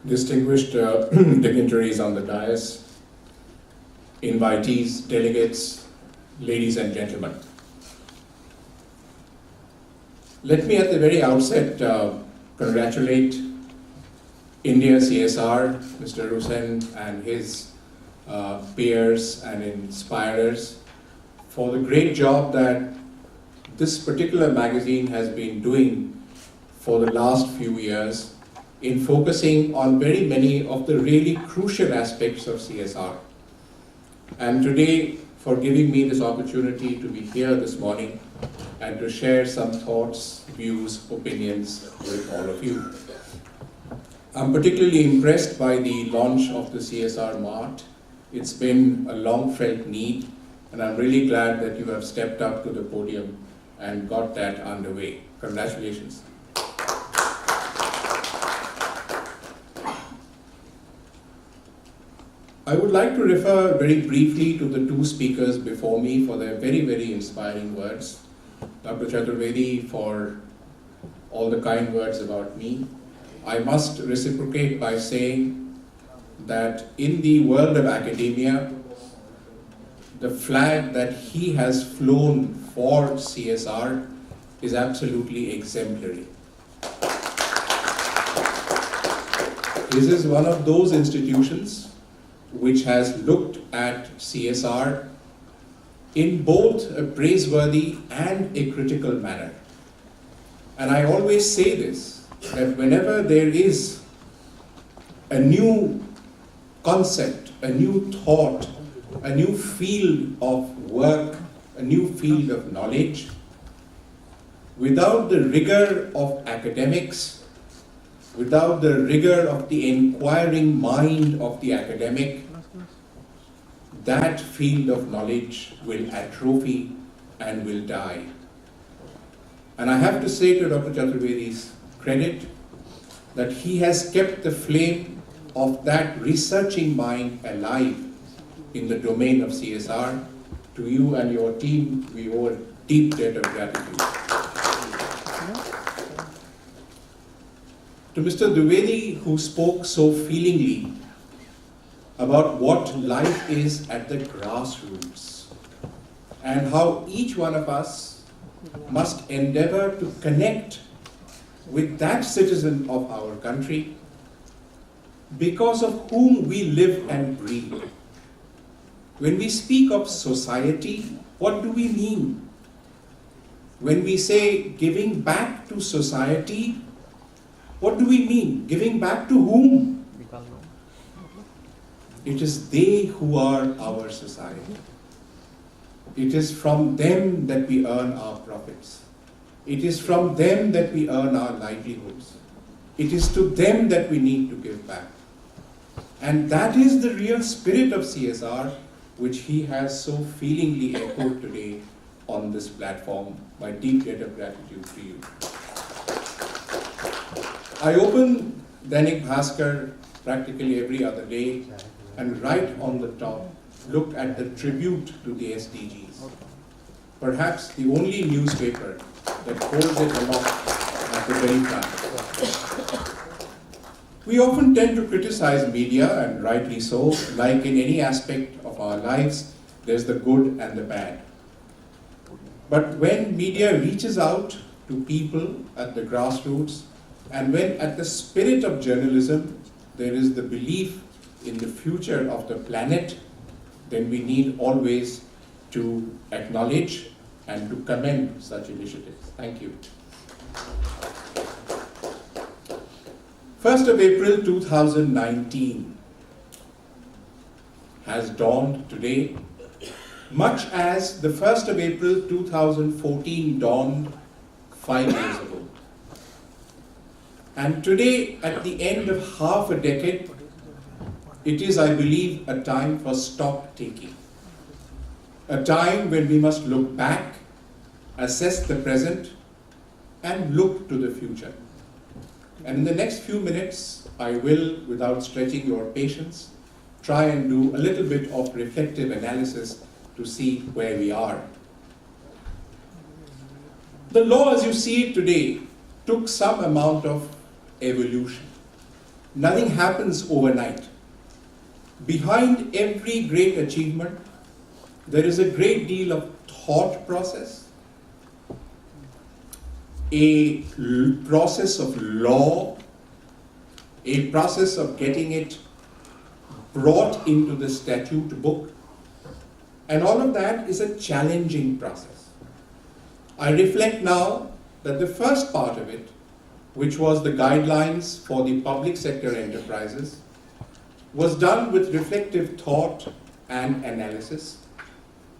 distinguished dignitaries on the dais, invitees, delegates, ladies and gentlemen. Let me at the very outset congratulate India CSR, Mr. Hussain and his peers and inspirers for the great job that this particular magazine has been doing for the last few years in focusing on very many of the really crucial aspects of CSR. And today, for giving me this opportunity to be here this morning and to share some thoughts, views, opinions with all of you. I'm particularly impressed by the launch of the CSR Mart. It's been a long-felt need, and I'm really glad that you have stepped up to the podium and got that underway. Congratulations. I would like to refer very briefly to the two speakers before me for their very, very inspiring words. Dr. Chaturvedi for all the kind words about me. I must reciprocate by saying that in the world of academia, the flag that he has flown for CSR is absolutely exemplary. This is one of those institutions which has looked at CSR in both a praiseworthy and a critical manner. And I always say this, that whenever there is a new concept, a new thought, a new field of work, a new field of knowledge, without the rigor of academics, without the rigor of the inquiring mind of the academic, that field of knowledge will atrophy and will die. And I have to say to Dr. Chaturvedi's credit that he has kept the flame of that researching mind alive in the domain of CSR. To you and your team, we owe a deep debt of gratitude. To Mr. Dwivedi, who spoke so feelingly about what life is at the grassroots and how each one of us must endeavor to connect with that citizen of our country because of whom we live and breathe. When we speak of society, what do we mean? When we say giving back to society, what do we mean? Giving back to whom? It is they who are our society. It is from them that we earn our profits. It is from them that we earn our livelihoods. It is to them that we need to give back. And that is the real spirit of CSR, which he has so feelingly echoed today on this platform. My deep debt of gratitude to you. I open Dainik Bhaskar practically every other day, and right on the top, look at the tribute to the SDGs. Perhaps the only newspaper that holds it aloft at the very front. We often tend to criticize media, and rightly so. Like in any aspect of our lives, there's the good and the bad. But when media reaches out to people at the grassroots, and when at the spirit of journalism, there is the belief in the future of the planet, then we need always to acknowledge and to commend such initiatives. Thank you. 1st of April 2019 has dawned today, much as the 1st of April 2014 dawned 5 years ago. And today, at the end of half a decade, it is, I believe, a time for stock taking. A time when we must look back, assess the present, and look to the future. And in the next few minutes, I will, without stretching your patience, try and do a little bit of reflective analysis to see where we are. The law, as you see it today, took some amount of evolution. Nothing happens overnight. Behind every great achievement, there is a great deal of thought process, a process of law, a process of getting it brought into the statute book, and all of that is a challenging process. I reflect now that the first part of it, which was the guidelines for the public sector enterprises, was done with reflective thought and analysis.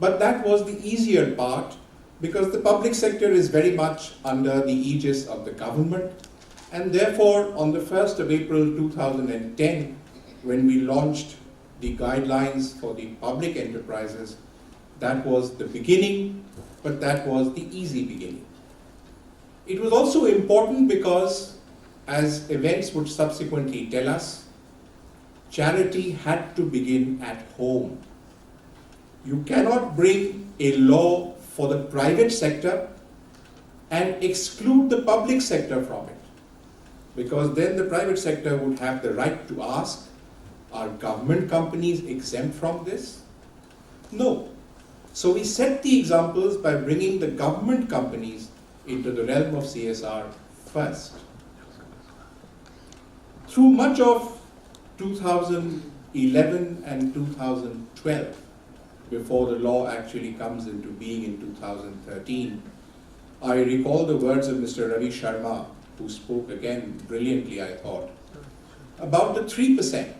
But that was the easier part because the public sector is very much under the aegis of the government, and therefore on the 1st of April 2010, when we launched the guidelines for the public enterprises, that was the beginning, but that was the easy beginning. It was also important because, as events would subsequently tell us, charity had to begin at home. You cannot bring a law for the private sector and exclude the public sector from it, because then the private sector would have the right to ask, are government companies exempt from this? No. So we set the examples by bringing the government companies into the realm of CSR first. Through much of 2011 and 2012, before the law actually comes into being in 2013, I recall the words of Mr. Ravi Sharma, who spoke again brilliantly, I thought, about the 3%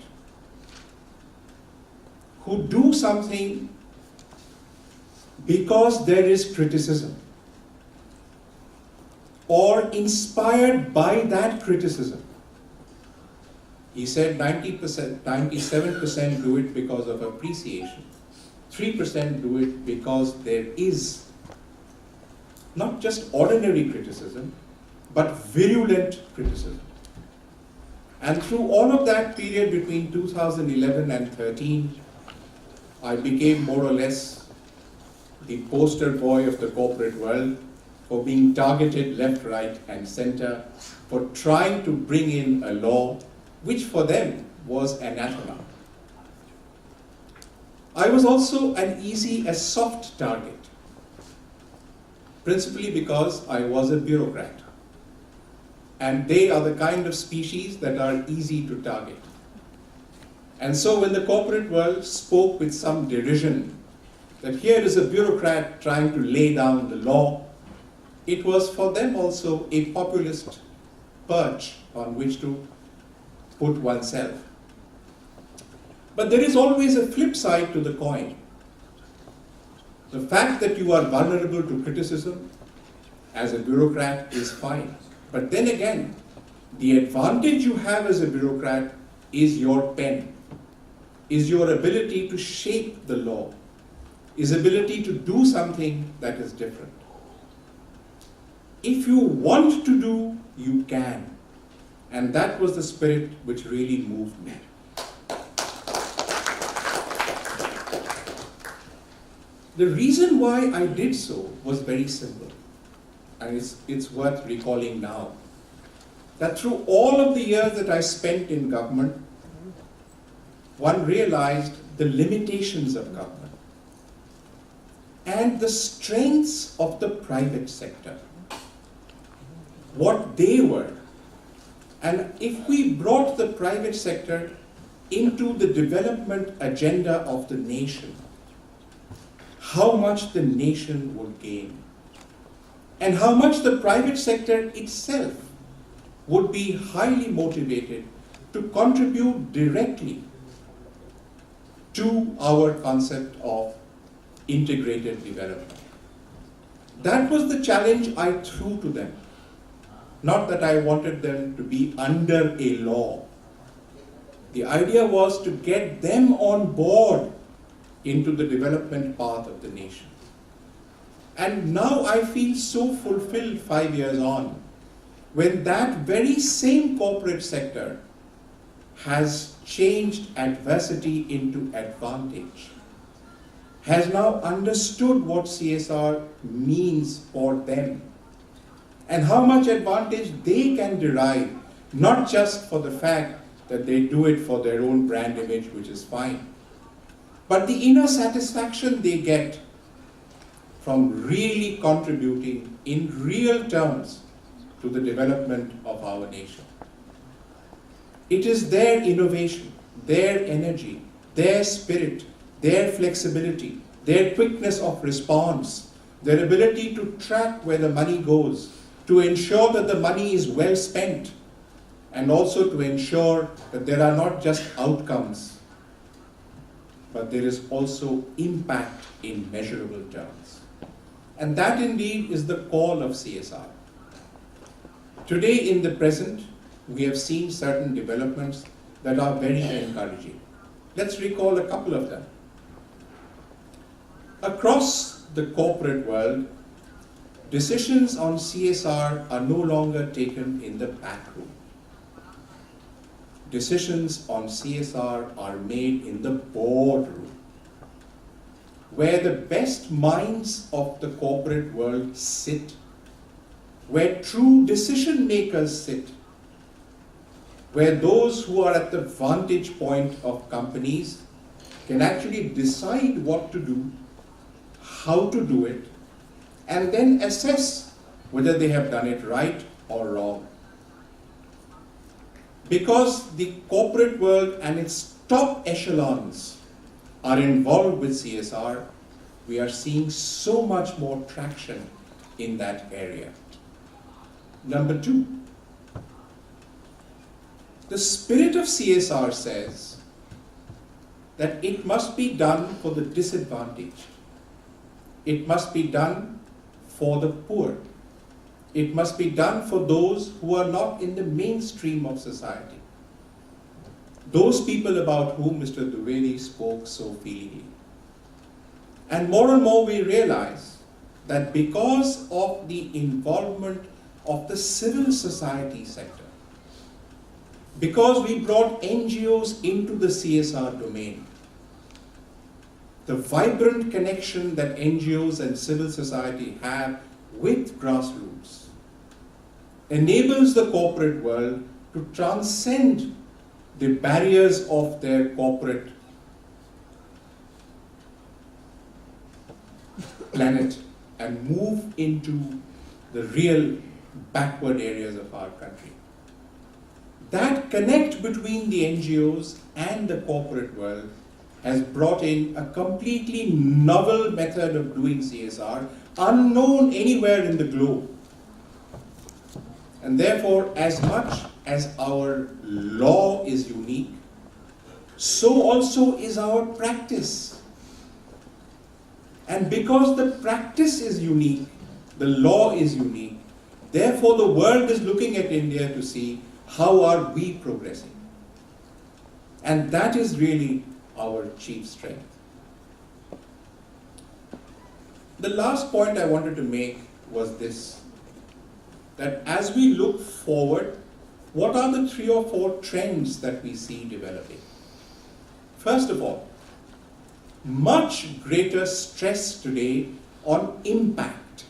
who do something because there is criticism, or inspired by that criticism. He said 90%, 97% do it because of appreciation. 3% do it because there is not just ordinary criticism, but virulent criticism. And through all of that period between 2011 and 13, I became more or less the poster boy of the corporate world for being targeted left, right, and center, for trying to bring in a law which for them was anathema. I was also a soft target, principally because I was a bureaucrat. And they are the kind of species that are easy to target. And so when the corporate world spoke with some derision that here is a bureaucrat trying to lay down the law, it was for them also a populist perch on which to put oneself. But there is always a flip side to the coin. The fact that you are vulnerable to criticism as a bureaucrat is fine. But then again, the advantage you have as a bureaucrat is your pen, is your ability to shape the law, is ability to do something that is different. If you want to do, you can. And that was the spirit which really moved me. The reason why I did so was very simple, and it's worth recalling now. That through all of the years that I spent in government, one realized the limitations of government and the strengths of the private sector, what they were. And if we brought the private sector into the development agenda of the nation, how much the nation would gain, and how much the private sector itself would be highly motivated to contribute directly to our concept of integrated development. That was the challenge I threw to them. Not that I wanted them to be under a law. The idea was to get them on board into the development path of the nation. And now I feel so fulfilled 5 years on, when that very same corporate sector has changed adversity into advantage, has now understood what CSR means for them, and how much advantage they can derive, not just for the fact that they do it for their own brand image, which is fine. But the inner satisfaction they get from really contributing in real terms to the development of our nation. It is their innovation, their energy, their spirit, their flexibility, their quickness of response, their ability to track where the money goes, to ensure that the money is well spent, and also to ensure that there are not just outcomes, but there is also impact in measurable terms. And that indeed is the call of CSR. Today in the present, we have seen certain developments that are very encouraging. Let's recall a couple of them. Across the corporate world, decisions on CSR are no longer taken in the back room. Decisions on CSR are made in the boardroom, where the best minds of the corporate world sit, where true decision makers sit, where those who are at the vantage point of companies can actually decide what to do, how to do it, and then assess whether they have done it right or wrong. Because the corporate world and its top echelons are involved with CSR, we are seeing so much more traction in that area. Number two, the spirit of CSR says that it must be done for the disadvantaged. It must be done for the poor. It must be done for those who are not in the mainstream of society. Those people about whom Mr. Dwivedi spoke so feelingly. And more we realize that because of the involvement of the civil society sector, because we brought NGOs into the CSR domain, the vibrant connection that NGOs and civil society have with grassroots enables the corporate world to transcend the barriers of their corporate planet and move into the real backward areas of our country. That connect between the NGOs and the corporate world has brought in a completely novel method of doing CSR, unknown anywhere in the globe. And therefore, as much as our law is unique, so also is our practice. And because the practice is unique, the law is unique, therefore the world is looking at India to see how are we progressing. And that is really our chief strength. The last point I wanted to make was this, that as we look forward, what are the 3 or 4 trends that we see developing? First of all, much greater stress today on impact.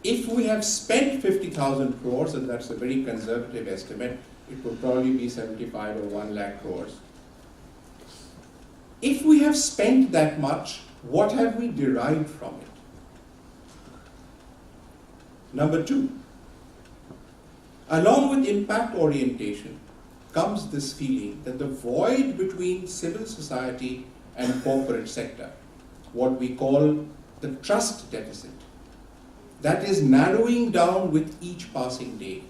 If we have spent 50,000 crores, and that's a very conservative estimate, it would probably be 75 or 1 lakh crores. If we have spent that much, what have we derived from it? Number 2, along with impact orientation comes this feeling that the void between civil society and corporate sector, what we call the trust deficit, that is narrowing down with each passing day.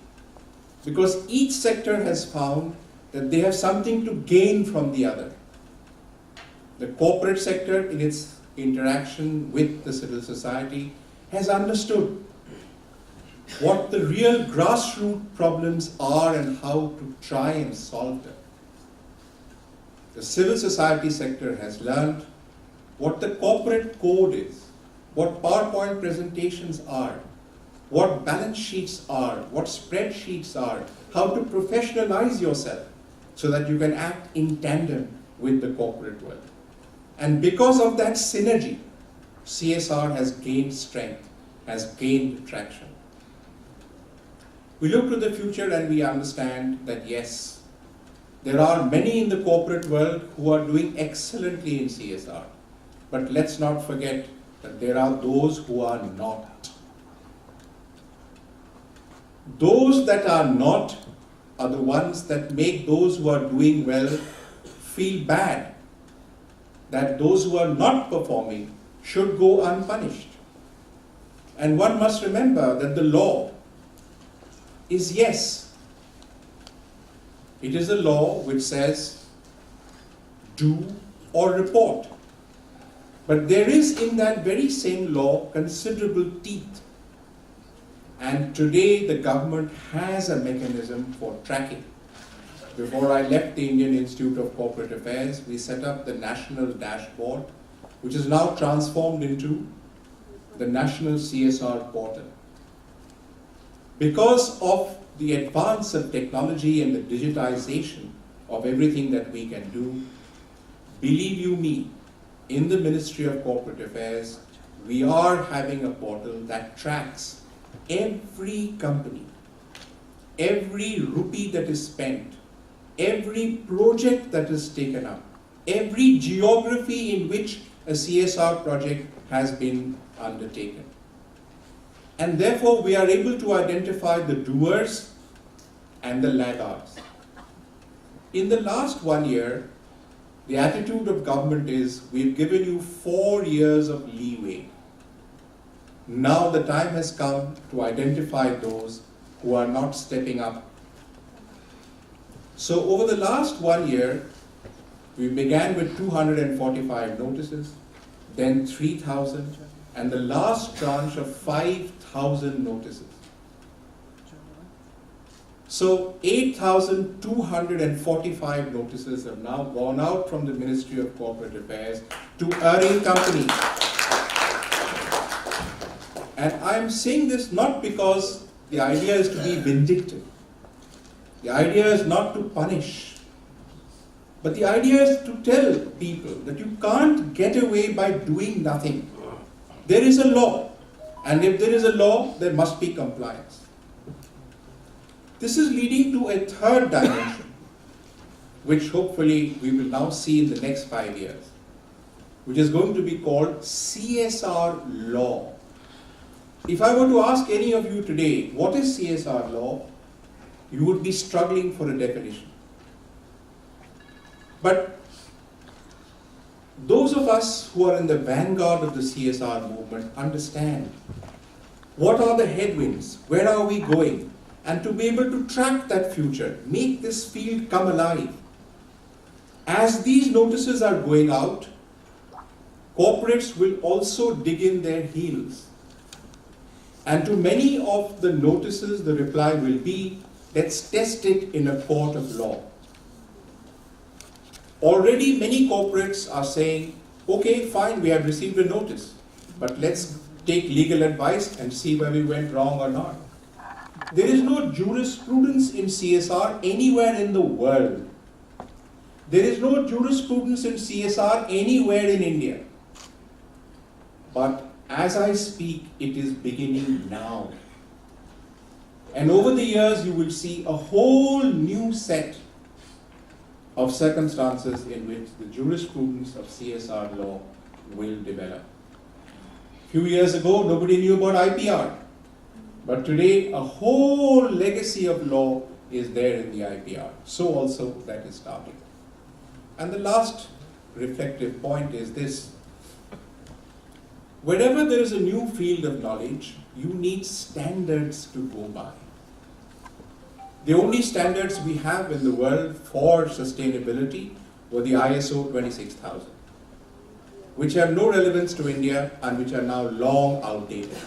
Because each sector has found that they have something to gain from the other. The corporate sector, in its interaction with the civil society, has understood what the real grassroots problems are and how to try and solve them. The civil society sector has learned what the corporate code is, what PowerPoint presentations are, what balance sheets are, what spreadsheets are, how to professionalize yourself so that you can act in tandem with the corporate world. And because of that synergy, CSR has gained strength, has gained traction. We look to the future and we understand that yes, There are many in the corporate world who are doing excellently in CSR. But let's not forget that there are those who are not. Those that are not are the ones that make those who are doing well feel bad, that those who are not performing should go unpunished. And one must remember that the law is yes. It is a law which says do or report. But there is in that very same law considerable teeth. And today the government has a mechanism for tracking. Before I left the Indian Institute of Corporate Affairs, we set up the National Dashboard, which is now transformed into the National CSR Portal. Because of the advance of technology and the digitization of everything that we can do, believe you me, in the Ministry of Corporate Affairs, we are having a portal that tracks every company, every rupee that is spent, every project that is taken up, every geography in which a CSR project has been undertaken. And therefore, we are able to identify the doers and the laggards. In the last 1 year, the attitude of government is, we've given you 4 years of leeway. Now the time has come to identify those who are not stepping up. So over the last 1 year, we began with 245 notices, then 3,000, and the last tranche of 5,000 notices. So 8,245 notices have now gone out from the Ministry of Corporate Affairs to erring companies. And I am saying this not because the idea is to be vindictive. The idea is not to punish. But the idea is to tell people that you can't get away by doing nothing. There is a law. And if there is a law, there must be compliance. This is leading to a third dimension, which hopefully we will now see in the next 5 years, which is going to be called CSR law. If I were to ask any of you today, what is CSR law? You would be struggling for a definition. But those of us who are in the vanguard of the CSR movement understand what are the headwinds, where are we going, and to be able to track that future, make this field come alive. As these notices are going out, corporates will also dig in their heels. And to many of the notices, the reply will be, let's test it in a court of law. Already many corporates are saying, okay, fine, we have received a notice, but let's take legal advice and see where we went wrong or not. There is no jurisprudence in CSR anywhere in the world. There is no jurisprudence in CSR anywhere in India. But as I speak, it is beginning now. And over the years, you will see a whole new set of circumstances in which the jurisprudence of CSR law will develop. A few years ago, nobody knew about IPR. But today, a whole legacy of law is there in the IPR. So also that is starting. And the last reflective point is this. Wherever there is a new field of knowledge, you need standards to go by. The only standards we have in the world for sustainability were the ISO 26000, which have no relevance to India and which are now long outdated.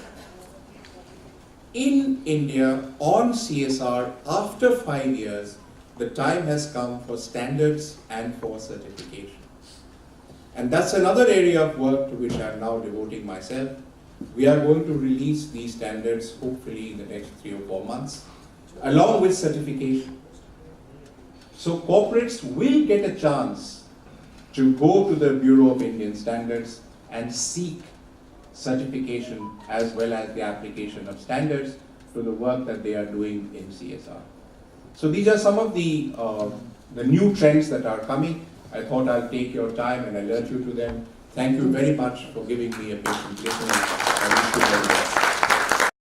In India, on CSR, after 5 years, the time has come for standards and for certification. And that's another area of work to which I am now devoting myself. We are going to release these standards hopefully in the next 3 or 4 months, along with certification. So corporates will get a chance to go to the Bureau of Indian Standards and seek certification as well as the application of standards to the work that they are doing in CSR. So these are some of the the new trends that are coming. I thought I'll take your time and alert you to them. Thank you very much for giving me a patient listening. I wish you all the best.